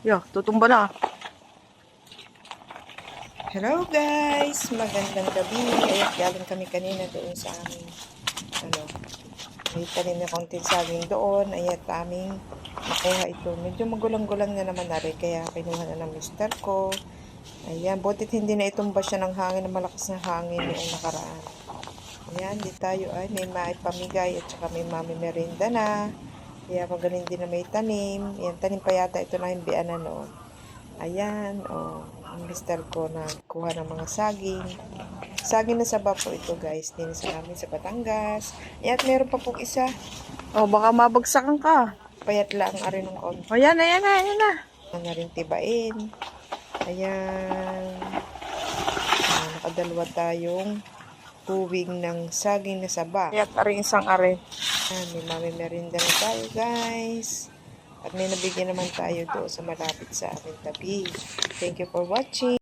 Yeah, tutumba na. Hello guys! Magandang gabi. Ayan, galing kami kanina doon sa aming, may tanim na konting saging doon. Ayan, aming nakuha ito. Medyo magulang-gulang na naman na rin, kaya kinuha na ng mister ko. Ayan, butit hindi na itumba siya ng hangin, na malakas na hangin noong nakaraan. Ayan, di tayo ay may maipamigay at saka may mami merinda na. Kaya magaling din na may tanim. Ayan, tanim pa yata ito na himbian na noon. Ayan, ang mister ko nagkuha ng mga saging. Saging na saba po ito guys, din sa namin sa Batangas. Ayan, at meron pa pong isa. Oh, baka mabagsakan ka. Payat lang arin ng konti. Oh, yan na, yan na, yan na. Na rin tibain. Ayan. Nakadalawa tayong kuwing ng saging na saba. Kaya taring isang are. Ayan, may mami merinda na tayo guys. At may nabigyan naman tayo doon sa malapit sa aming tabi. Thank you for watching.